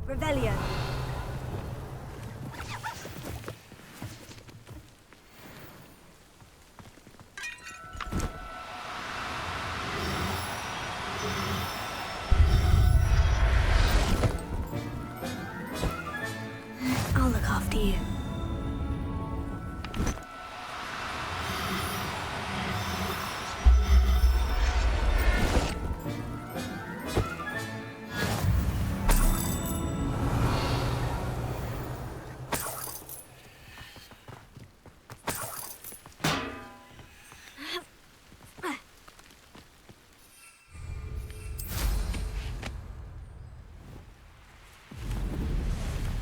Revelio. I'll look after you.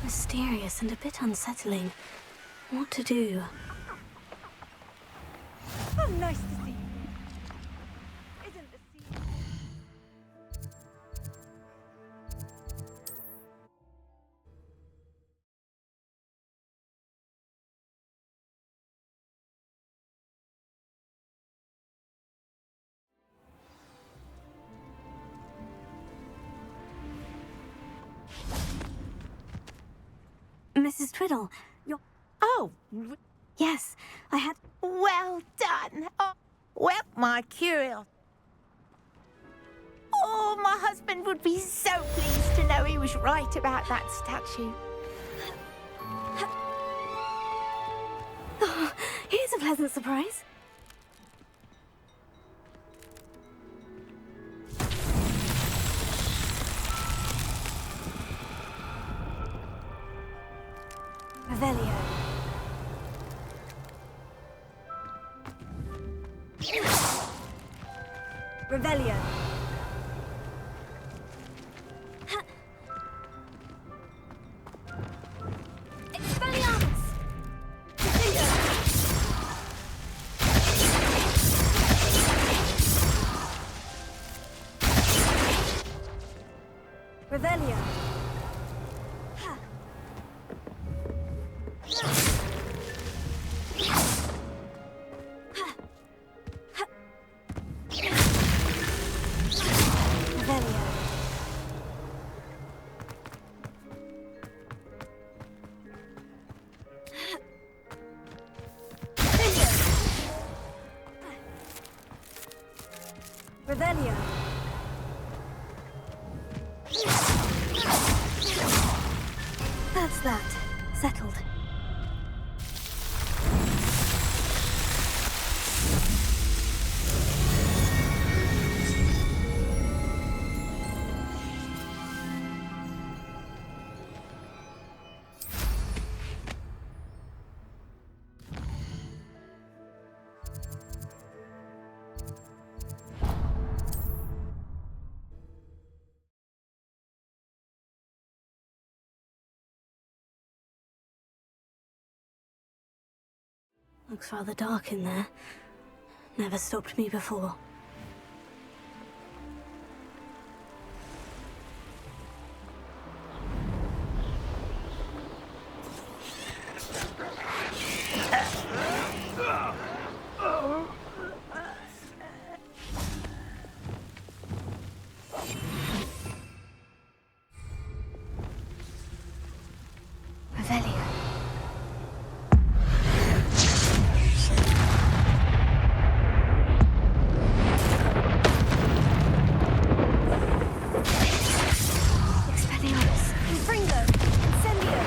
Mysterious and a bit unsettling. What to do? Oh, nice to see you. Isn't the sea... Mrs. Twiddle, you're... Oh, Yes, I had... well done. Oh, well, my curiosity. Oh, my husband would be so pleased to know he was right about that statue. Oh, here's a pleasant surprise. Revelio. Revelio. Expelliarmus! Revelio. Ha. Revelio. Revelio. That's that. Settled. Looks rather dark in there. Never stopped me before. Revelio. Expelliarmus. Confringo. Incendio.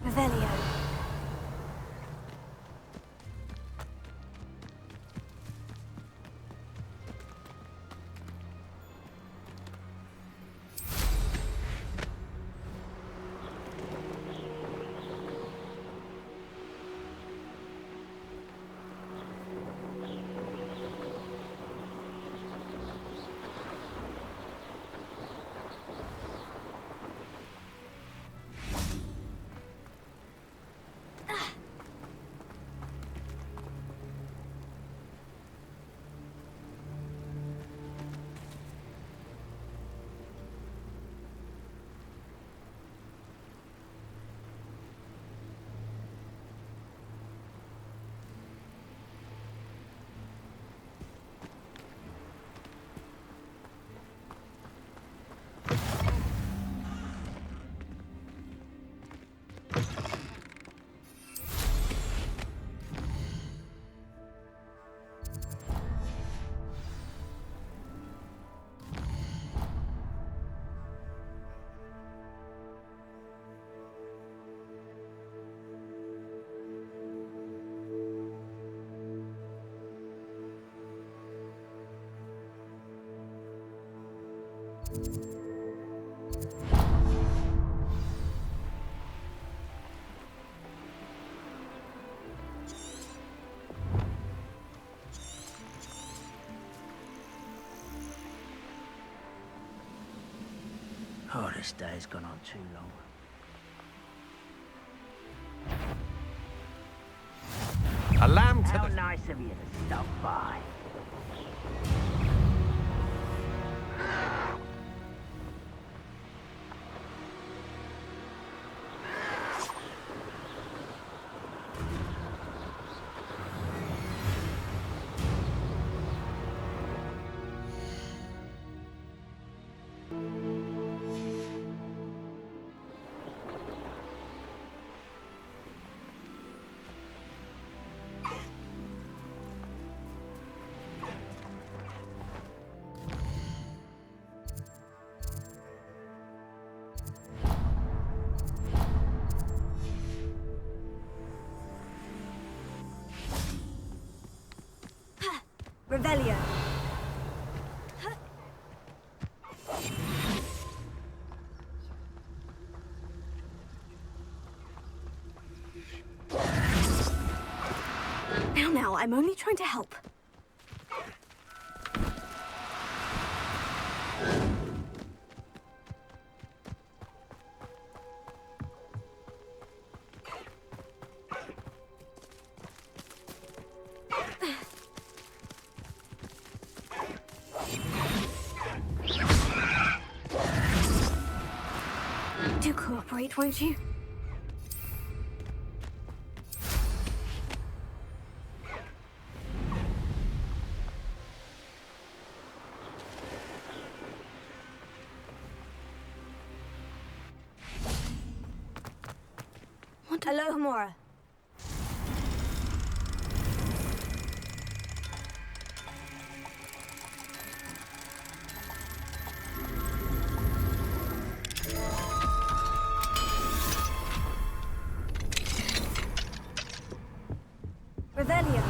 Revelio. Oh, this day's gone on too long. A lamb to How the... nice of you to stop by. Revelio. Now, I'm only trying to help. Do cooperate, won't you? What? Hello, Hamora. Revelio.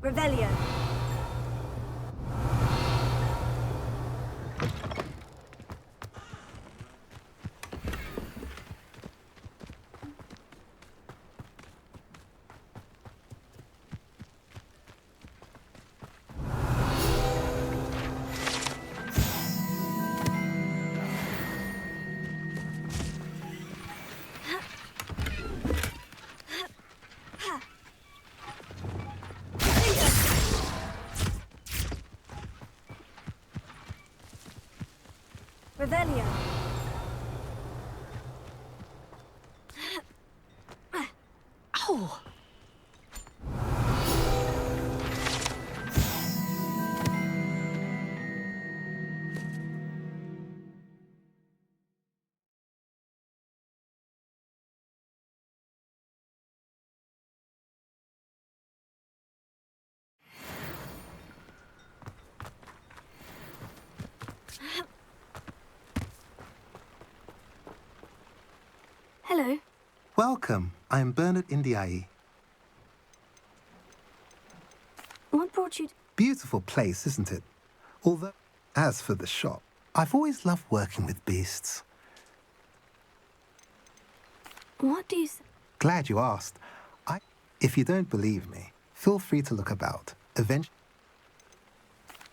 Revelio. Revelio. Oh. Hello. Welcome. I am Bernard Indiai. What brought you? Beautiful place, isn't it? Although, as for the shop, I've always loved working with beasts. What do you? Glad you asked. If you don't believe me, feel free to look about. Eventually,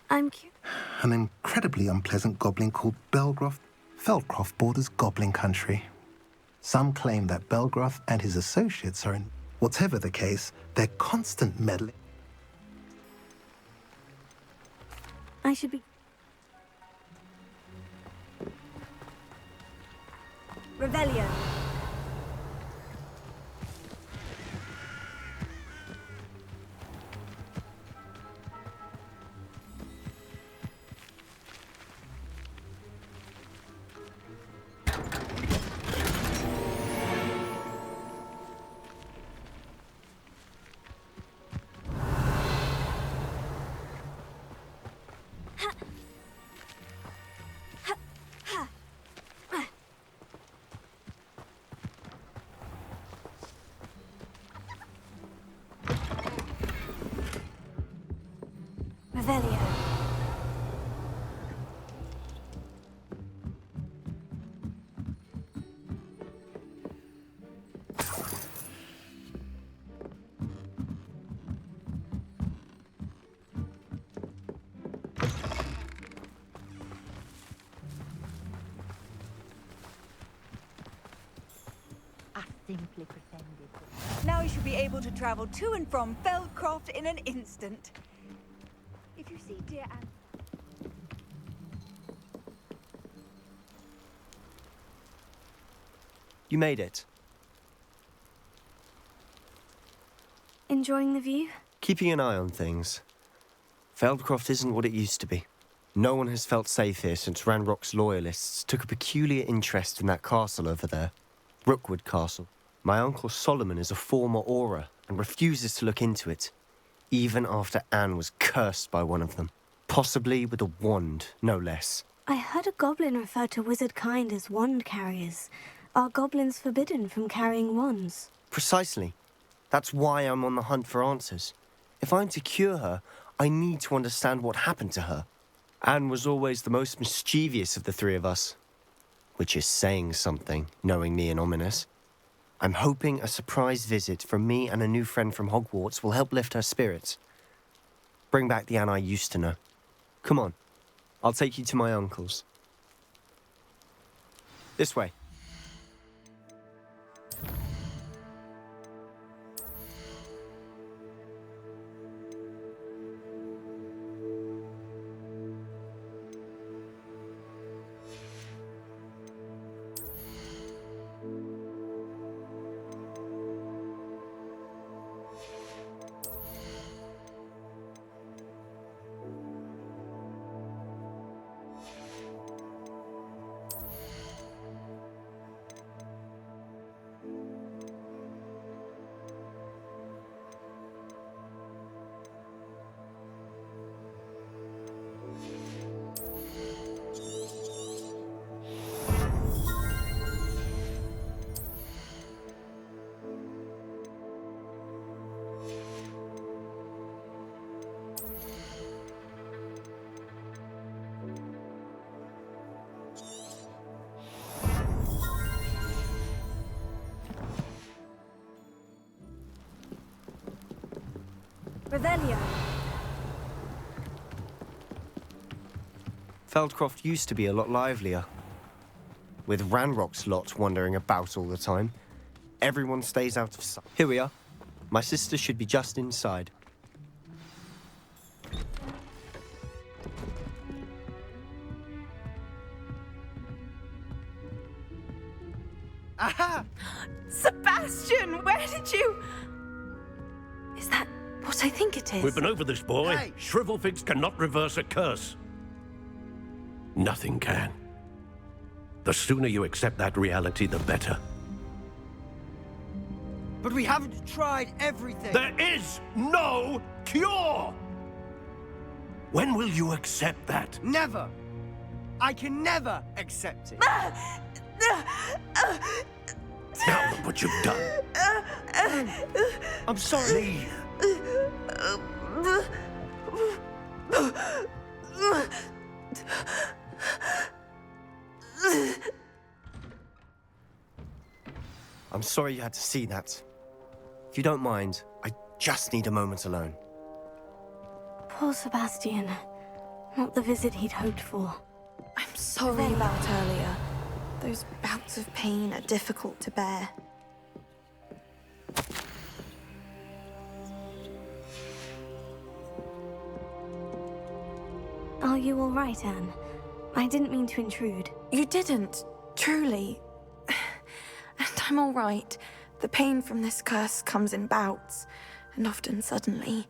I'm curious. an incredibly unpleasant goblin called Belgroth. Feldcroft borders goblin country. Some claim that Belgroth and his associates are in... Whatever the case, they're constant meddling. I should be. Revelio. Revelio. I simply pretended. Now you should be able to travel to and from Feldcroft in an instant. If you see dear Anne... You made it. Enjoying the view? Keeping an eye on things. Feldcroft isn't what it used to be. No one has felt safe here since Ranrock's loyalists took a peculiar interest in that castle over there. Rookwood Castle. My uncle Solomon is a former Auror and refuses to look into it, even after Anne was cursed by one of them. Possibly with a wand, no less. I heard a goblin refer to wizard kind as wand carriers. Are goblins forbidden from carrying wands? Precisely. That's why I'm on the hunt for answers. If I'm to cure her, I need to understand what happened to her. Anne was always the most mischievous of the three of us. Which is saying something, knowing me and Ominous. I'm hoping a surprise visit from me and a new friend from Hogwarts will help lift her spirits. Bring back the Anne I used to know. Come on, I'll take you to my uncle's. This way. Revelio. Feldcroft used to be a lot livelier. With Ranrock's lot wandering about all the time, everyone stays out of sight. Here we are. My sister should be just inside. Aha! Sebastian, where did you... Is that what I think it is? We've been over this, boy. Hey! Shrivelfigs cannot reverse a curse. Nothing can. The sooner you accept that reality, the better. But we haven't tried everything. There is no cure! When will you accept that? Never. I can never accept it. Now look what you've done. I'm sorry. Leave. I'm sorry you had to see that. If you don't mind, I just need a moment alone. Poor Sebastian. Not the visit he'd hoped for. I'm sorry about earlier. Those bouts of pain are difficult to bear. Are you all right, Anne? I didn't mean to intrude. You didn't, truly. And I'm all right. The pain from this curse comes in bouts, and often suddenly.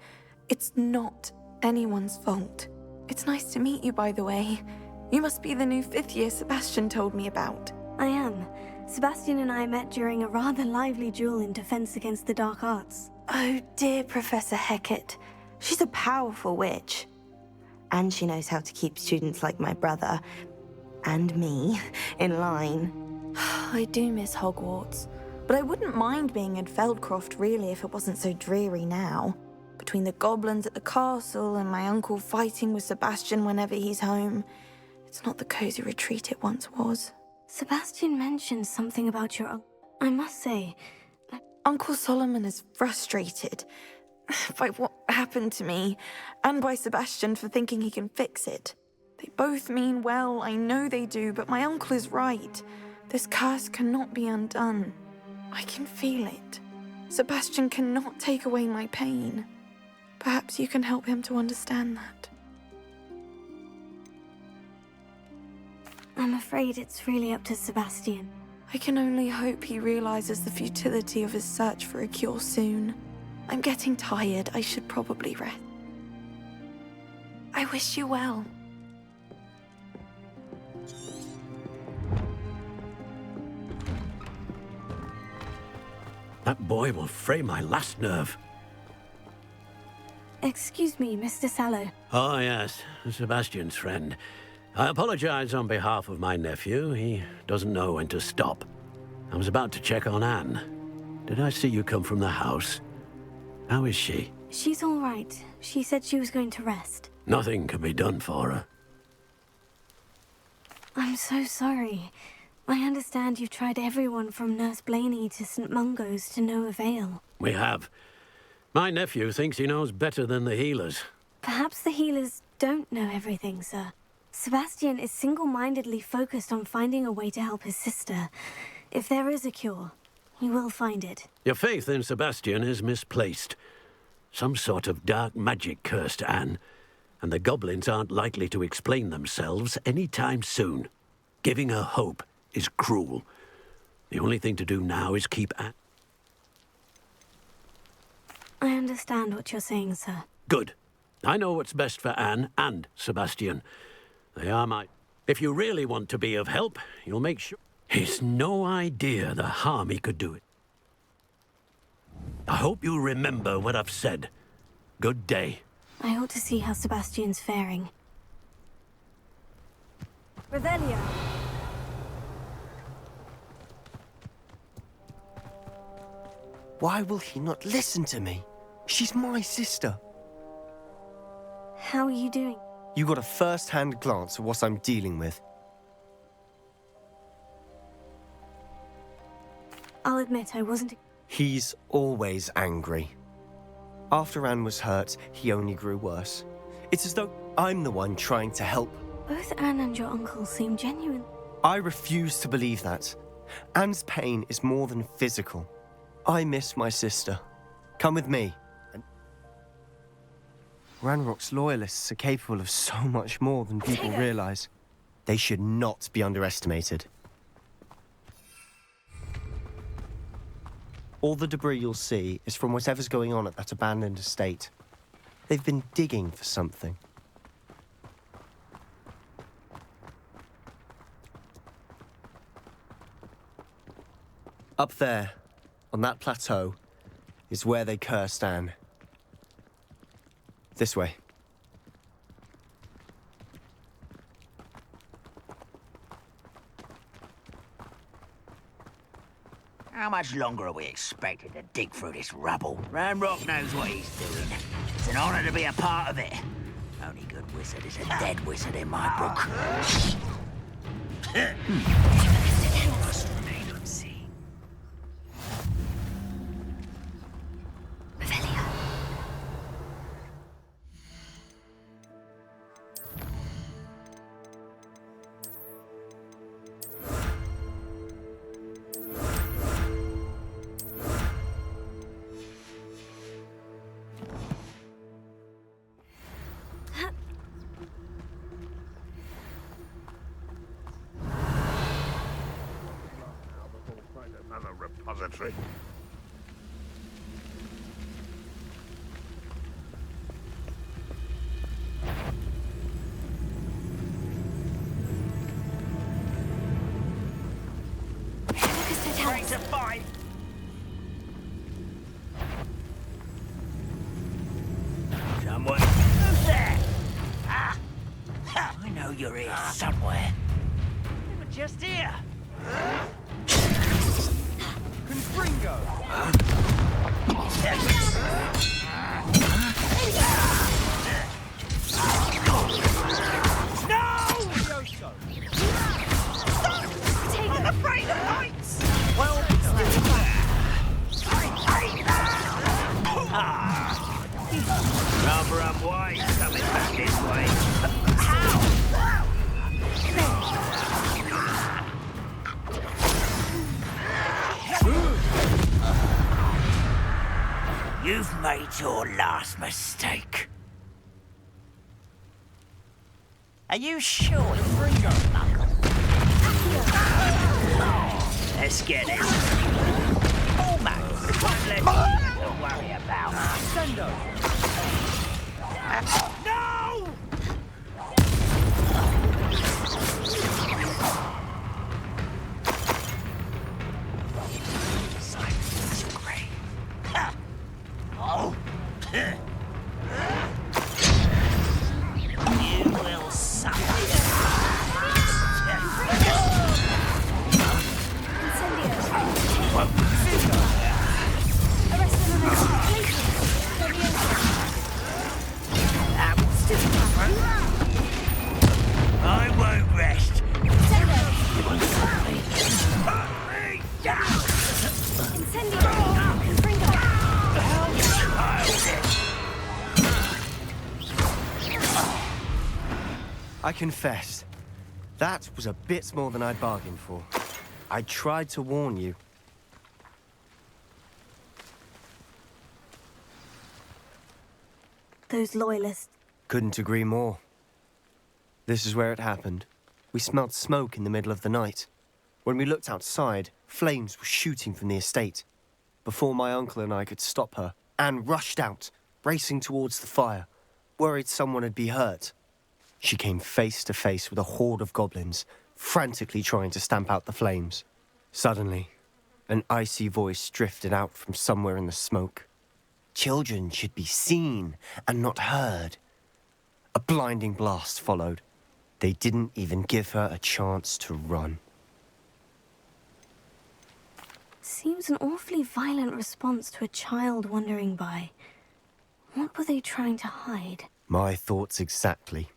It's not anyone's fault. It's nice to meet you, by the way. You must be the new 5th year Sebastian told me about. I am. Sebastian and I met during a rather lively duel in Defense Against the Dark Arts. Oh dear, Professor Hecat. She's a powerful witch. And she knows how to keep students like my brother, and me, in line. I do miss Hogwarts, but I wouldn't mind being in Feldcroft really if it wasn't so dreary now. Between between the goblins at the castle and my uncle fighting with Sebastian whenever he's home. It's not the cozy retreat it once was. Sebastian mentioned something about your I must say, Uncle Solomon is frustrated by what happened to me, and by Sebastian for thinking he can fix it. They both mean well, I know they do, but my uncle is right. This curse cannot be undone. I can feel it. Sebastian cannot take away my pain. Perhaps you can help him to understand that. I'm afraid it's really up to Sebastian. I can only hope he realizes the futility of his search for a cure soon. I'm getting tired. I should probably rest. I wish you well. That boy will fray my last nerve. Excuse me, Mr. Sallow. Oh, yes, Sebastian's friend. I apologize on behalf of my nephew. He doesn't know when to stop. I was about to check on Anne. Did I see you come from the house? How is she? She's all right. She said she was going to rest. Nothing can be done for her. I'm so sorry. I understand you've tried everyone from Nurse Blaney to St. Mungo's to no avail. We have. My nephew thinks he knows better than the healers. Perhaps the healers don't know everything, sir. Sebastian is single-mindedly focused on finding a way to help his sister. If there is a cure, he will find it. Your faith in Sebastian is misplaced. Some sort of dark magic cursed Anne, and the goblins aren't likely to explain themselves anytime soon. Giving her hope is cruel. The only thing to do now is keep Anne. I understand what you're saying, sir. Good. I know what's best for Anne and Sebastian. They are my... If you really want to be of help, you'll make sure... He's no idea the harm he could do it. I hope you'll remember what I've said. Good day. I ought to see how Sebastian's faring. Revelio. Why will he not listen to me? She's my sister. How are you doing? You got a first-hand glance at what I'm dealing with. I'll admit I wasn't... He's always angry. After Anne was hurt, he only grew worse. It's as though I'm the one trying to help. Both Anne and your uncle seem genuine. I refuse to believe that. Anne's pain is more than physical. I miss my sister. Come with me. Ranrock's loyalists are capable of so much more than people realize. They should not be underestimated. All the debris you'll see is from whatever's going on at that abandoned estate. They've been digging for something. Up there, on that plateau, is where they cursed Anne. This way. How much longer are we expected to dig through this rubble? Ranrock knows what he's doing. It's an honor to be a part of it. Only good wizard is a dead wizard in my book. Must remain unseen. Revelio. Another repository. Ready to fight! Someone... Who's there? Ah! Ha! I know you're here somewhere. You were just here. Confringo! I'm afraid of heights! Well, rather unwise coming back this way. You've made your last mistake. Are you sure you're free of Knuckle? Let's get it. Almost. One less thing to worry about. Sendo! No! Silence is great. Oh. You will suffer. That will still I won't rest. I confess, that was a bit more than I'd bargained for. I tried to warn you. Those loyalists. Couldn't agree more. This is where it happened. We smelled smoke in the middle of the night. When we looked outside, flames were shooting from the estate. Before my uncle and I could stop her, Anne rushed out, racing towards the fire, worried someone had been hurt. She came face to face with a horde of goblins, frantically trying to stamp out the flames. Suddenly, an icy voice drifted out from somewhere in the smoke. Children should be seen and not heard. A blinding blast followed. They didn't even give her a chance to run. Seems an awfully violent response to a child wandering by. What were they trying to hide? My thoughts exactly.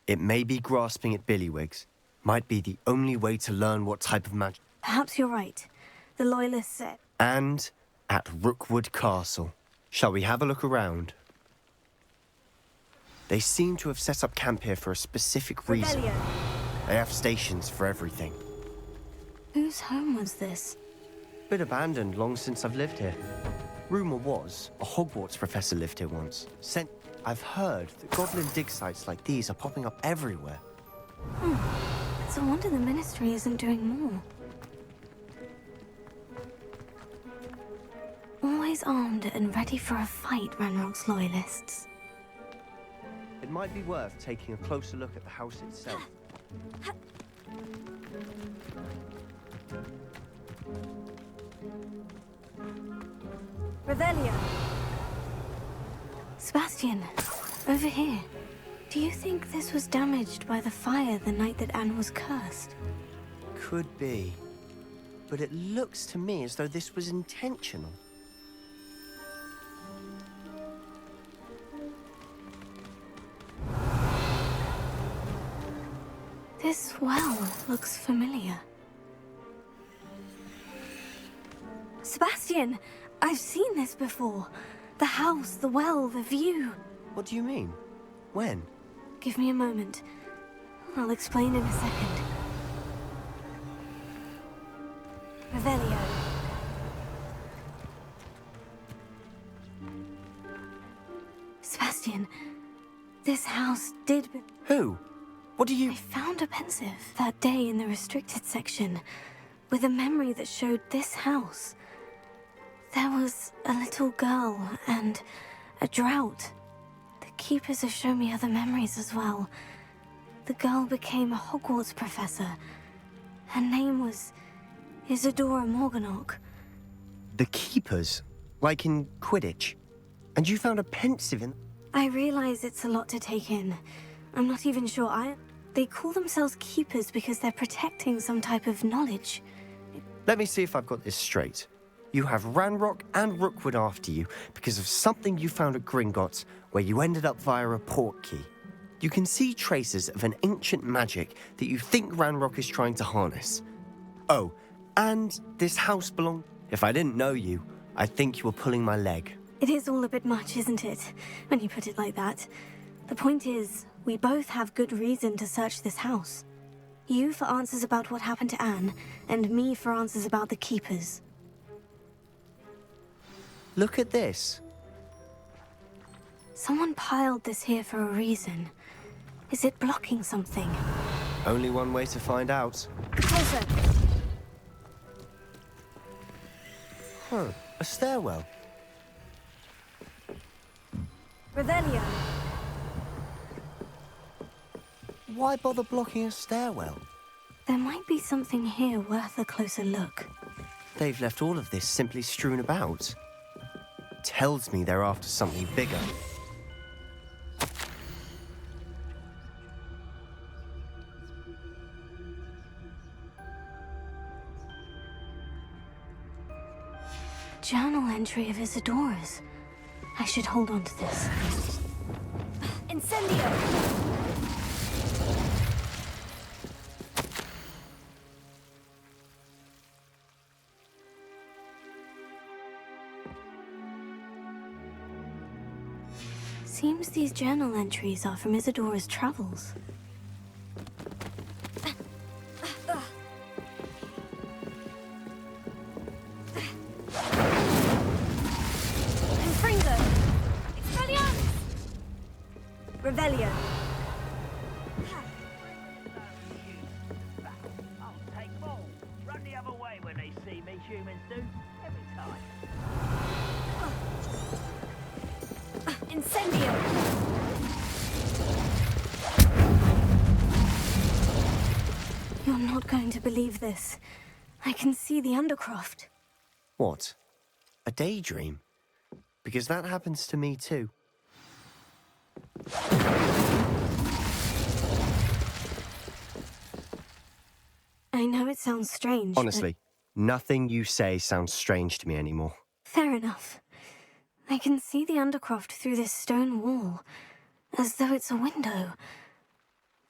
It may be grasping at Billywigs. Might be the only way to learn what type of magic. Perhaps you're right. The loyalists said. And at Rookwood Castle. Shall we have a look around? They seem to have set up camp here for a specific reason. Rebellion. They have stations for everything. Whose home was this? Been abandoned long since I've lived here. Rumour was, a Hogwarts professor lived here once. I've heard that goblin dig sites like these are popping up everywhere. It's a wonder the Ministry isn't doing more. Always armed and ready for a fight, Ranrock's loyalists. It might be worth taking a closer look at the house itself. Revelio. Sebastian, over here. Do you think this was damaged by the fire the night that Anne was cursed? Could be. But it looks to me as though this was intentional. This well looks familiar. Sebastian, I've seen this before. The house, the well, the view. What do you mean? When? Give me a moment. I'll explain in a second. Revelio. Sebastian, this house did... Who? What do you... I found a pensive that day in the restricted section with a memory that showed this house. There was a little girl and a drought. The keepers have shown me other memories as well. The girl became a Hogwarts professor. Her name was Isadora Morganach. The keepers? Like in Quidditch? And you found a pensive in... I realize it's a lot to take in. I'm not even sure They call themselves keepers because they're protecting some type of knowledge. Let me see if I've got this straight. You have Ranrock and Rookwood after you because of something you found at Gringotts, where you ended up via a port key. You can see traces of an ancient magic that you think Ranrock is trying to harness. Oh, and this house belonged... If I didn't know you, I'd think you were pulling my leg. It is all a bit much, isn't it, when you put it like that? The point is, we both have good reason to search this house. You for answers about what happened to Anne, and me for answers about the Keepers. Look at this. Someone piled this here for a reason. Is it blocking something? Only one way to find out. Closer! Huh, a stairwell. Revelio! Why bother blocking a stairwell? There might be something here worth a closer look. They've left all of this simply strewn about. Tells me they're after something bigger. Journal entry of Isadora's. I should hold on to this. Incendio! Seems these journal entries are from Isadora's travels. Confringo! Expelliarmus! Revelio! I'll take more. Run the other way when they see me, humans do. Every time. Incendio! You're not going to believe this. I can see the Undercroft. What? A daydream? Because that happens to me too. I know it sounds strange. Honestly, nothing you say sounds strange to me anymore. Fair enough. I can see the Undercroft through this stone wall, as though it's a window.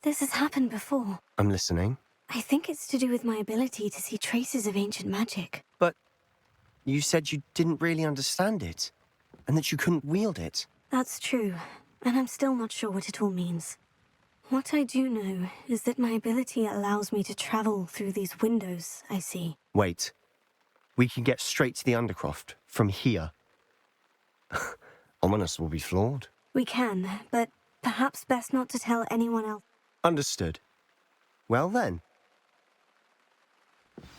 This has happened before. I'm listening. I think it's to do with my ability to see traces of ancient magic. But you said you didn't really understand it, and that you couldn't wield it. That's true, and I'm still not sure what it all means. What I do know is that my ability allows me to travel through these windows I see. Wait. We can get straight to the Undercroft from here. Ominous will be flawed. We can, but perhaps best not to tell anyone else. Understood. Well then.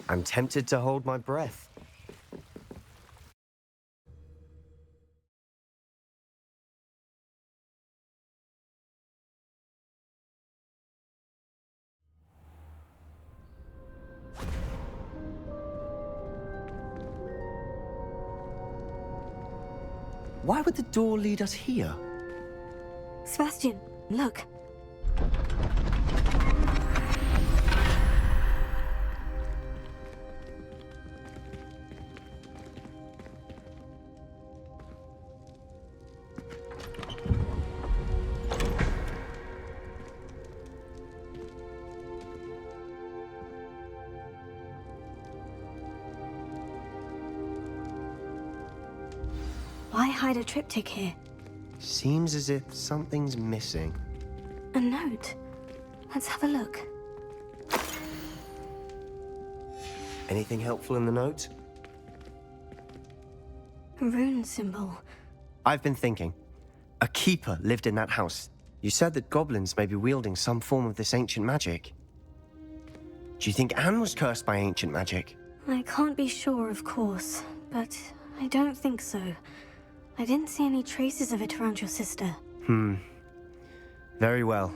I'm tempted to hold my breath. Why would the door lead us here? Sebastian, look. Why hide a triptych here? Seems as if something's missing. A note. Let's have a look. Anything helpful in the note? A rune symbol. I've been thinking. A keeper lived in that house. You said that goblins may be wielding some form of this ancient magic. Do you think Anne was cursed by ancient magic? I can't be sure, of course, but I don't think so. I didn't see any traces of it around your sister. Very well.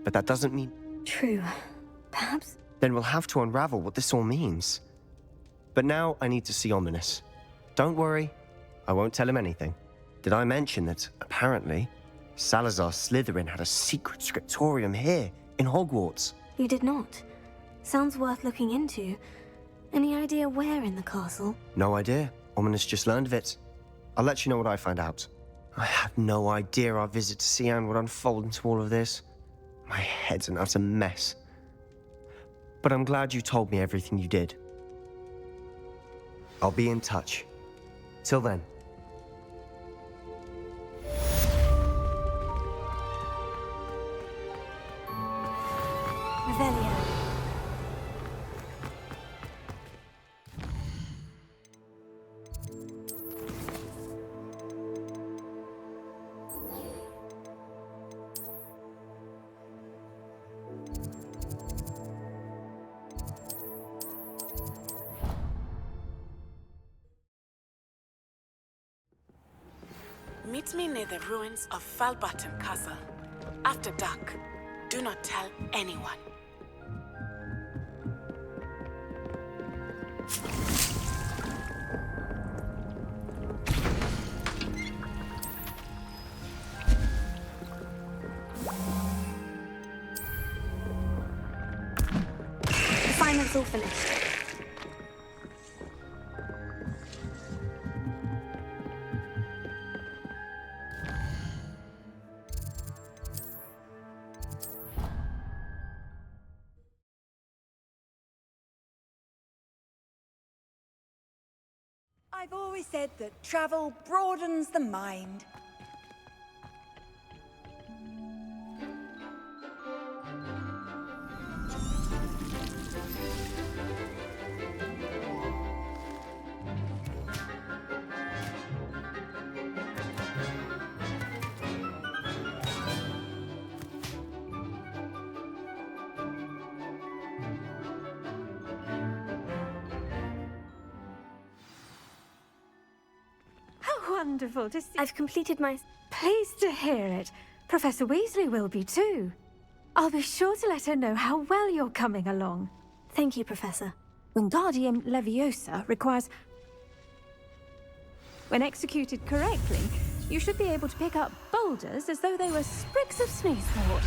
But that doesn't mean... True. Perhaps... Then we'll have to unravel what this all means. But now I need to see Ominous. Don't worry, I won't tell him anything. Did I mention that, apparently, Salazar Slytherin had a secret scriptorium here, in Hogwarts? You did not. Sounds worth looking into. Any idea where in the castle? No idea. Ominous just learned of it. I'll let you know what I find out. I had no idea our visit to Sian would unfold into all of this. My head's an utter mess. But I'm glad you told me everything you did. I'll be in touch. Till then. Revelio. Meet me near the ruins of Falbutton Castle. After dark. Do not tell anyone. Assignment's all finished. I've always said that travel broadens the mind. Wonderful to see. I've completed my... Pleased to hear it. Professor Weasley will be too. I'll be sure to let her know how well you're coming along. Thank you, Professor. Wingardium Leviosa requires... When executed correctly, you should be able to pick up boulders as though they were sprigs of sneezewort.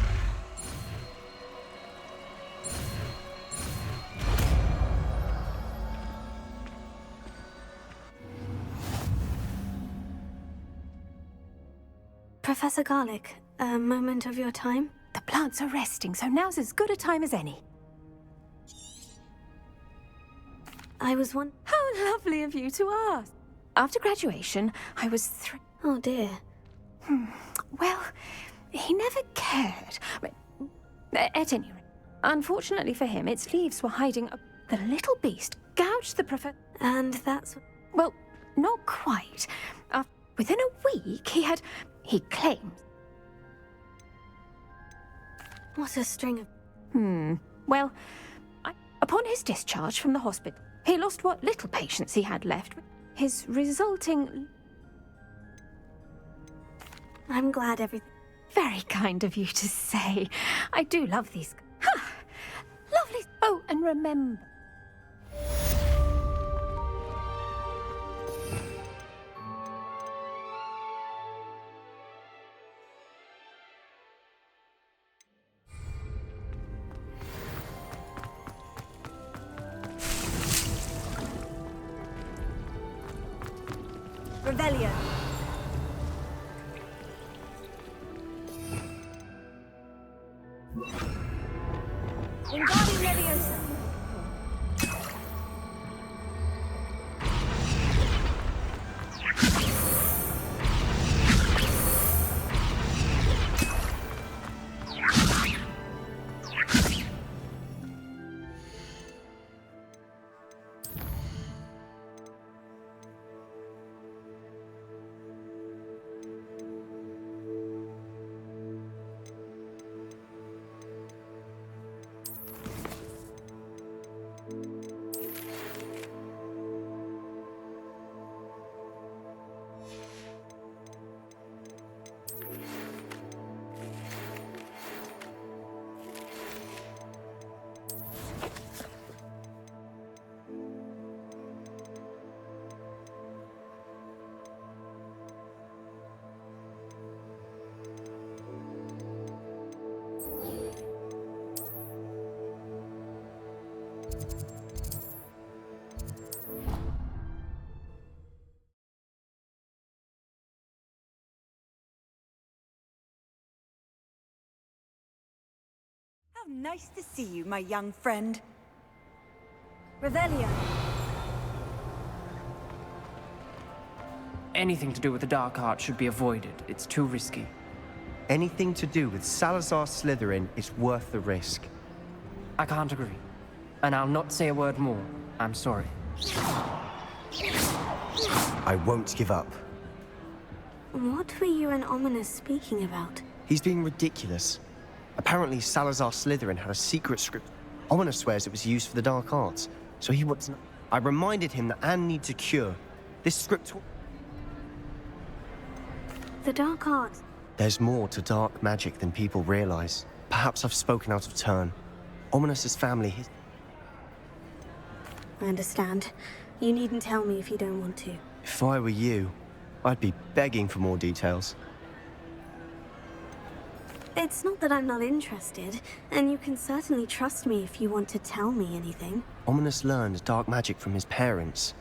Professor Garlick, a moment of your time? The plants are resting, so now's as good a time as any. I was one... How lovely of you to ask. After graduation, I was Oh dear. Well, he never cared. At any rate, unfortunately for him, its leaves were hiding The little beast gouged the professor. And that's... Well, not quite. Within a week, he claimed... What a string of... Well, upon his discharge from the hospital, he lost what little patience he had left. His resulting... I'm glad everything... Very kind of you to say. I do love these... Lovely... Oh, and remember... Revelio. Wingardium Leviosa. How nice to see you, my young friend. Revelio. Anything to do with the dark art should be avoided. It's too risky. Anything to do with Salazar Slytherin is worth the risk. I can't agree. And I'll not say a word more. I'm sorry. I won't give up. What were you and Ominous speaking about? He's being ridiculous. Apparently, Salazar Slytherin had a secret script. Ominous swears it was used for the dark arts, so he wants. I reminded him that Anne needs a cure. This script. The dark arts. There's more to dark magic than people realize. Perhaps I've spoken out of turn. Ominous's family. I understand. You needn't tell me if you don't want to. If I were you, I'd be begging for more details. It's not that I'm not interested, and you can certainly trust me if you want to tell me anything. Ominous learned dark magic from his parents.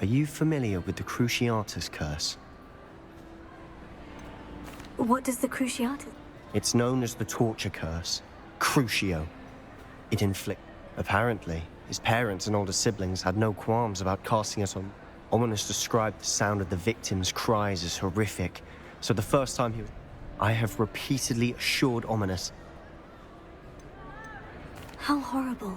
Are you familiar with the Cruciatus curse? What does the Cruciatus... It's known as the torture curse. Crucio. It inflicts... Apparently, his parents and older siblings had no qualms about casting it on. Ominous described the sound of the victims' cries as horrific, so the first time he was... I have repeatedly assured Ominous. How horrible.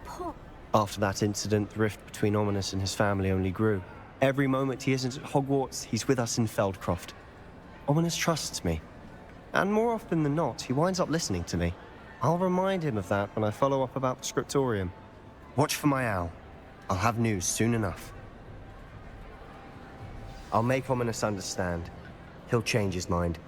Poor... After that incident, the rift between Ominous and his family only grew. Every moment he isn't at Hogwarts, he's with us in Feldcroft. Ominous trusts me. And more often than not, he winds up listening to me. I'll remind him of that when I follow up about the scriptorium. Watch for my owl. I'll have news soon enough. I'll make Ominous understand. He'll change his mind.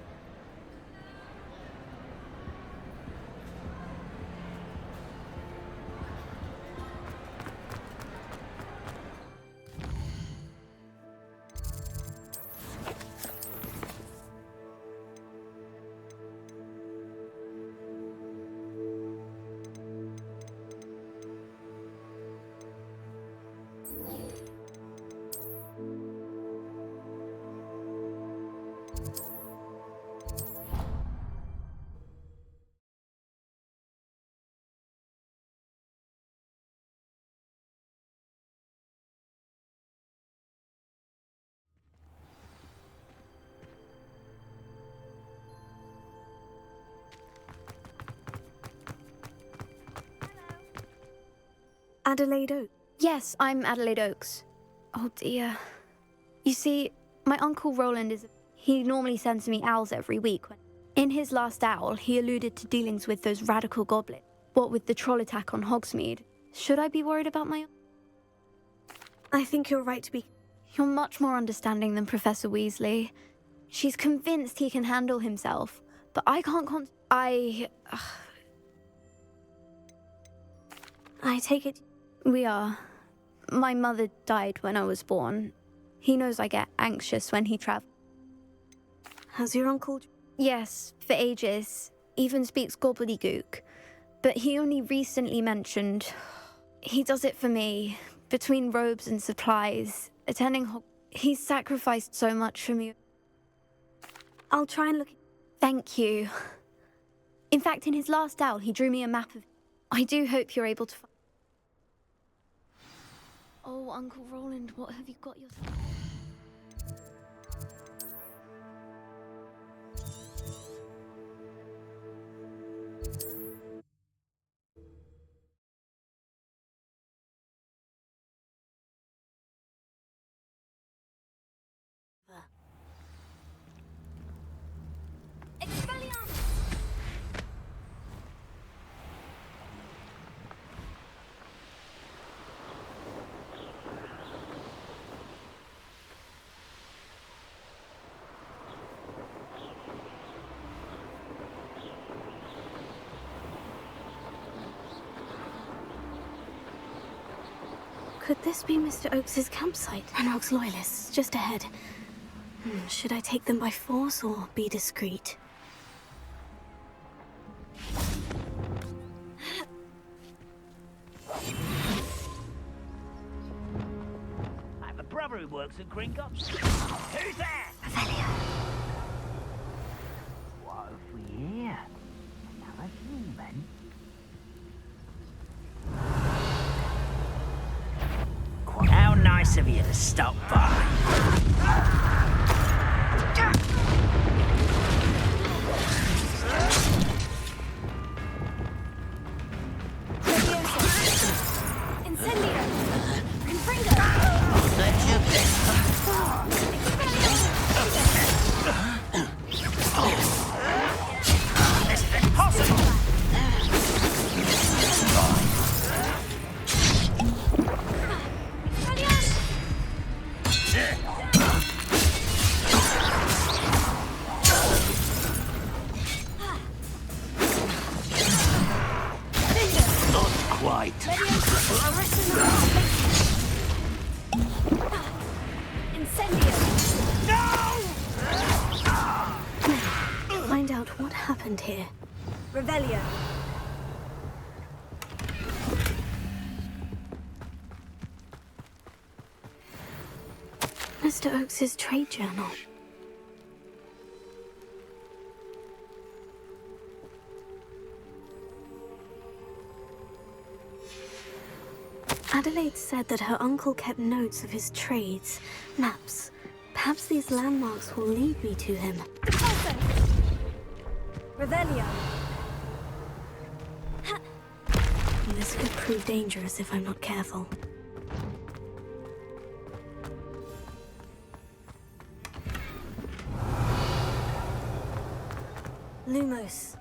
Adelaide Oak. Yes, I'm Adelaide Oaks. Oh dear. You see, my Uncle Roland is... He normally sends me owls every week. In his last owl, he alluded to dealings with those radical goblins. What with the troll attack on Hogsmeade. Should I be worried about my... I think you're right to be... You're much more understanding than Professor Weasley. She's convinced he can handle himself, but I can't I take it... We are. My mother died when I was born. He knows I get anxious when he travels. Has your uncle... Yes, for ages. Even speaks gobbledygook. But he only recently mentioned... He does it for me. Between robes and supplies, attending He's sacrificed so much for me. I'll try and look... Thank you. In fact, in his last owl, he drew me a map of... I do hope you're able to find... Oh, Uncle Roland, what have you got yourself? Could this be Mr. Oakes's campsite? Ranrock's loyalists, just ahead. Should I take them by force or be discreet? I have a brother who works at Gringotts. Who's there? Revelio. What have we here? Nice of you to stop by. Find out what happened here. Revelio. Mr. Oakes's trade journal. Adelaide said that her uncle kept notes of his trades, maps. Perhaps these landmarks will lead me to him. Revelio. This could prove dangerous if I'm not careful. Lumos.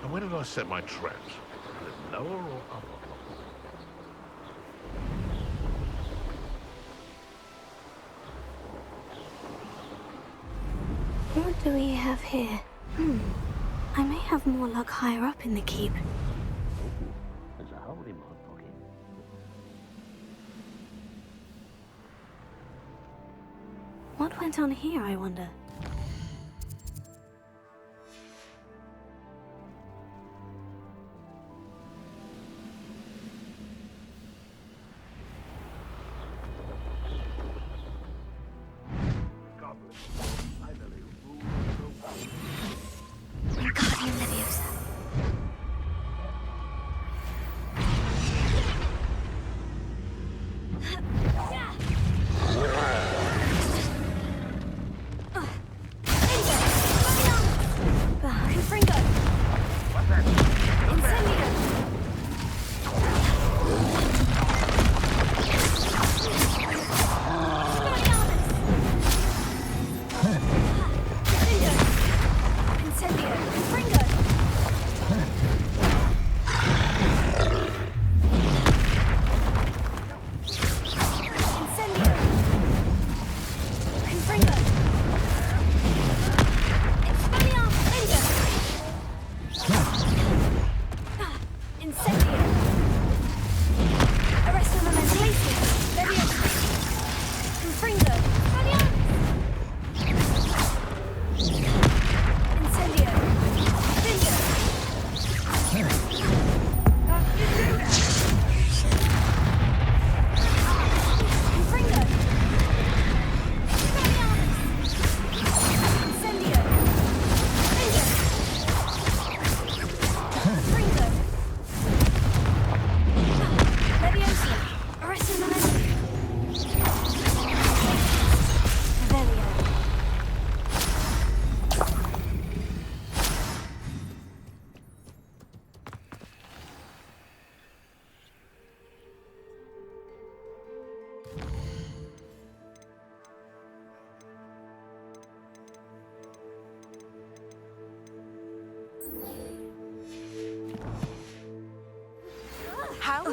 And where did I set my traps? A little lower or up? What do we have here? I may have more luck higher up in the keep. There's a hole in my pocket. What went on here, I wonder?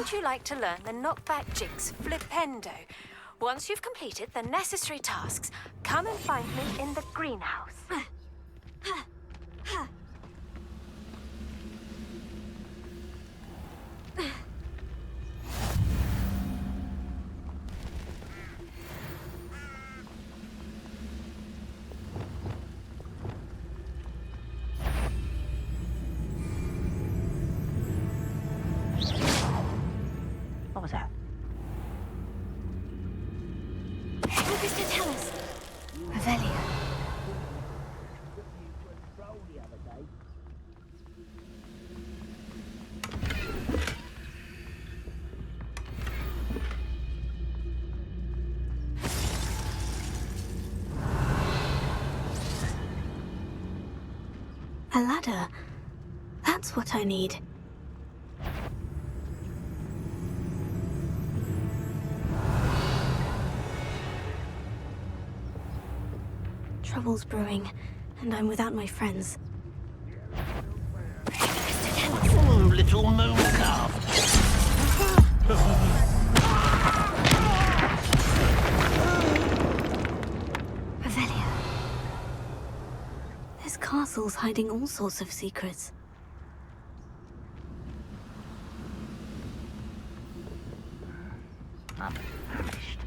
Would you like to learn the knockback jigs flipendo? Once you've completed the necessary tasks, come and find me in the greenhouse. What was that? Focus to tell us. Revelio. A ladder. That's what I need. Trouble's brewing, and I'm without my friends. Oh, little moon calf. Revelio. This castle's hiding all sorts of secrets. I'm famished.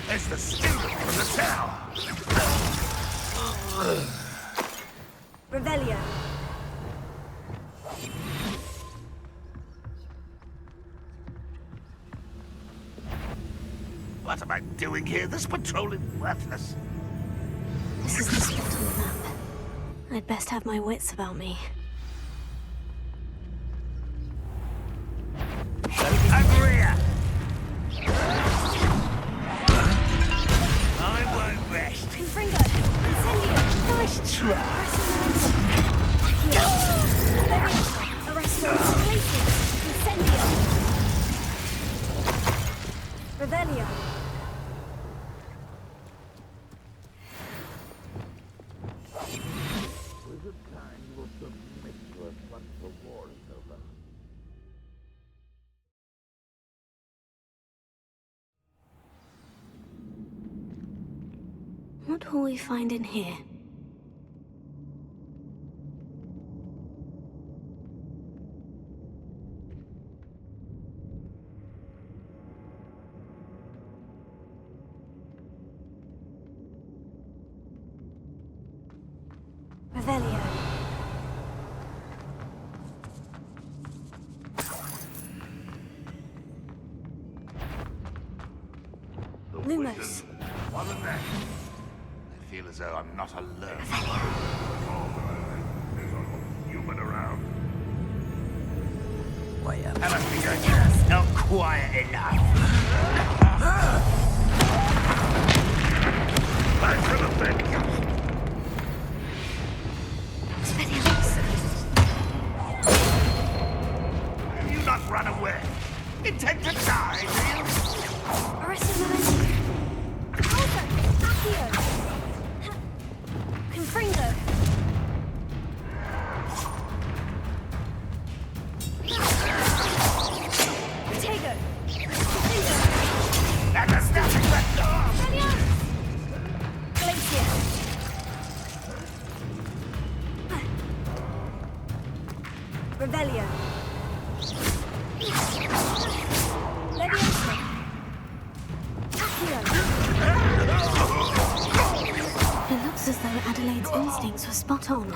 It's the student from the tower. Revelio. What am I doing here? This patrol is worthless. This is the spot on the map. I'd best have my wits about me. Agria! I won't rest. Confringo! Incendio! Nice try. Arresto. Places. Incendio. Revelio. What will we find in here? Revelio. Lumos. What is that? I feel as though I'm not alone. There's a human around. Wait up. How much we going here? Not quiet enough. Back to the bed. You not run away. Intend to die, do you? Arrested momentum. Accio. Confringo. Protego. And there's nothing left of. Glacier. Revelio. Leviosa. Accio. It looks as though Adelaide's instincts were spot on.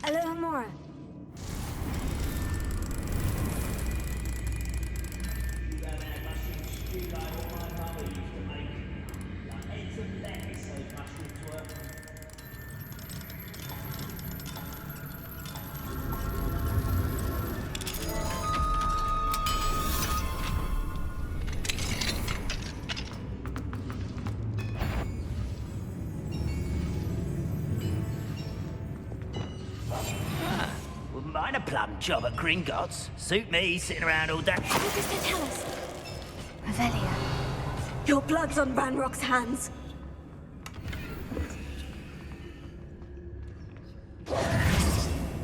Alohomora. Wouldn't mind a a plum job at Gringotts. Suit me, sitting around all day. What does that tell us? Revelia. Your blood's on Ranrock's hands.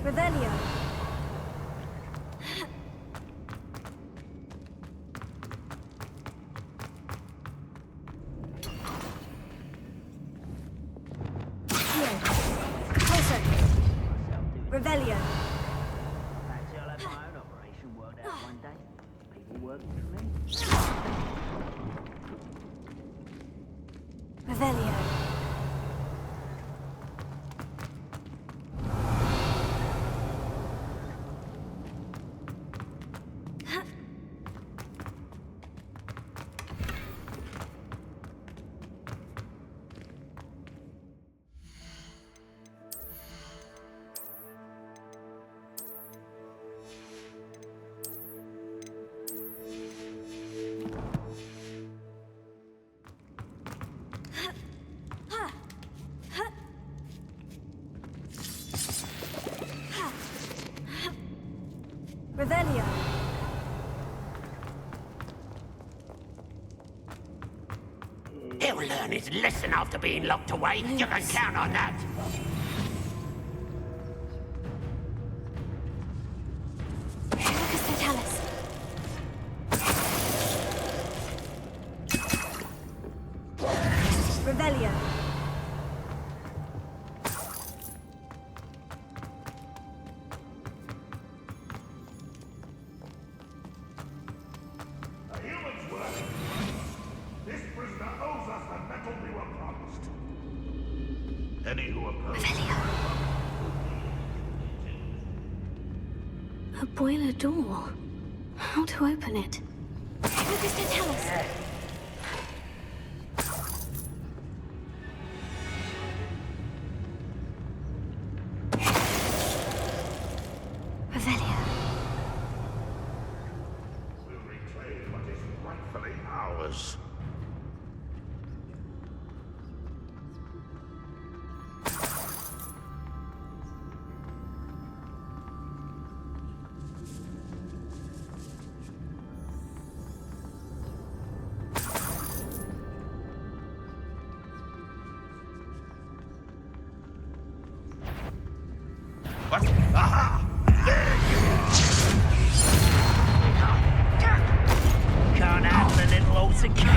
Revelia. Revelio. Fancy I'll have my own operation worked out one day. People working for me. Revelio. Revelio. He'll learn his lesson after being locked away. You can count on that. What does that tell us? Revelio. A human's worth. This prisoner owes us the metal we were promised. Any who oppose... A boiler door. How to open it? What does that tell us? Revelio. We'll reclaim what is rightfully ours. What? Aha! There you are! Can't handle a little awesome cake.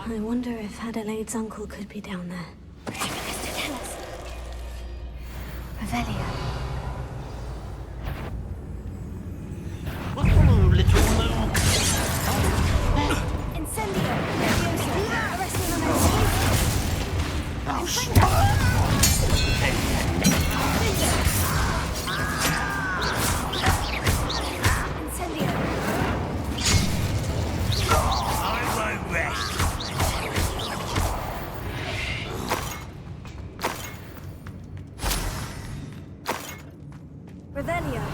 I wonder if Adelaide's uncle could be down there. What does that tell us? Revelio. Oh, little moon. Incendio. Leviosa. Arresting on their Oh, stop! Incendio. I won't rest. Revelio.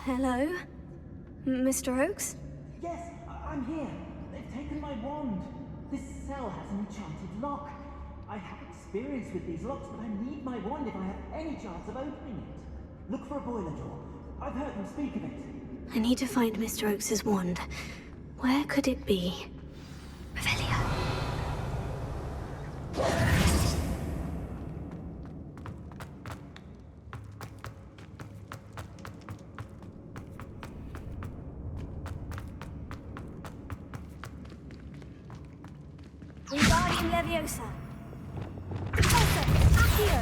Hello? Mr. Oakes? Yes, I'm here. They've taken my wand. This cell has an enchanted lock. I have experience with these locks, but I need my wand if I have any chance of opening it. Look for a boiler door. I've heard them speak of it. I need to find Mr. Oakes's wand. Where could it be? Wingardium Leviosa. Professor, Accio.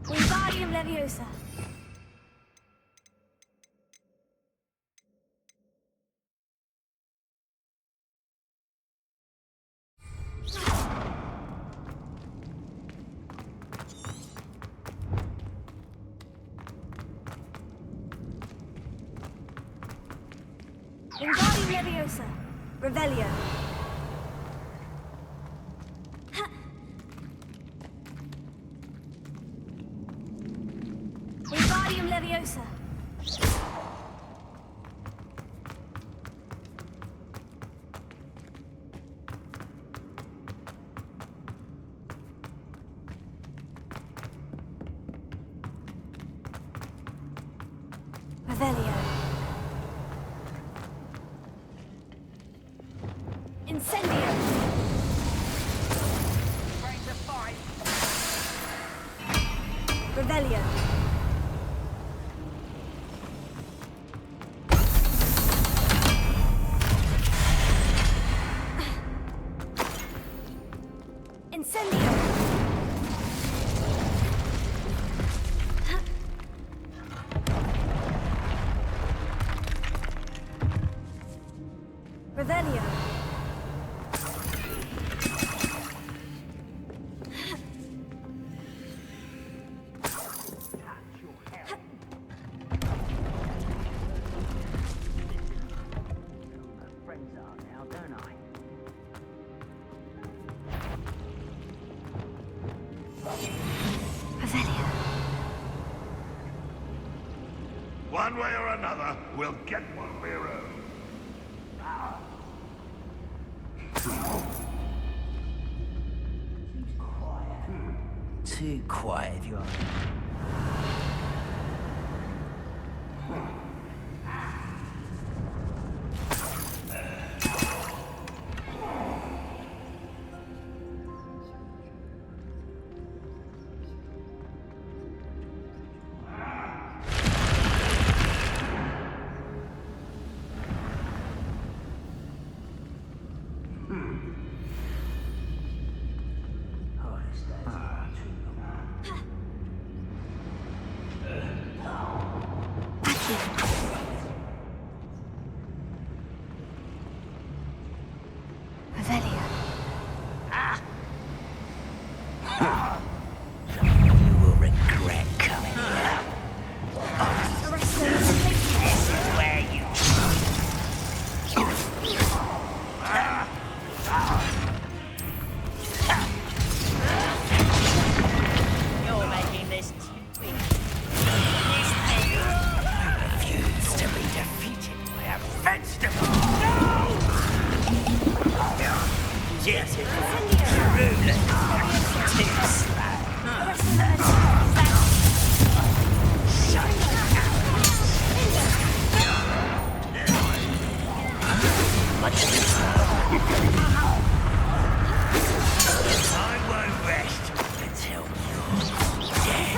Wingardium Leviosa. Wingardium Leviosa. Revelio. Wingardium Leviosa. Revelio. Incendio. Ready to fight. Revelio. Incendio. Revelio. Friends are now, don't I? Revelio. One way or another, we'll get what we owe. Too quiet if you are. Revelio. You will regret coming here. This is where you... You're making this too easy. I refuse to be defeated by a vegetable. Yes, it is. Too slow. I won't rest until you're dead.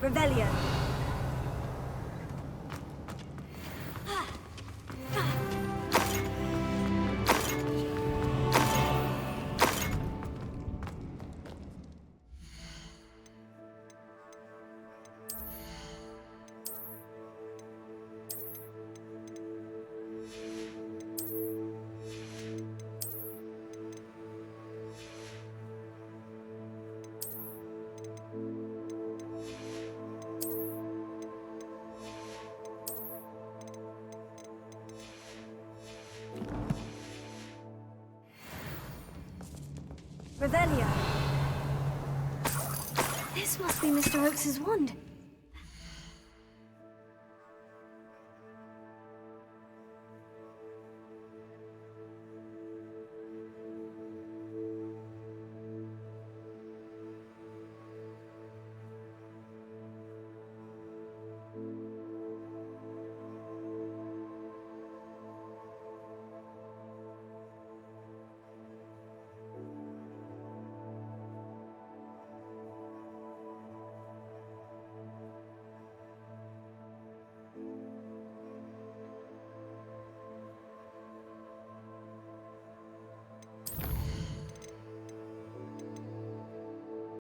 Revelio. Revelia. This must be Mr. Oakes's wand.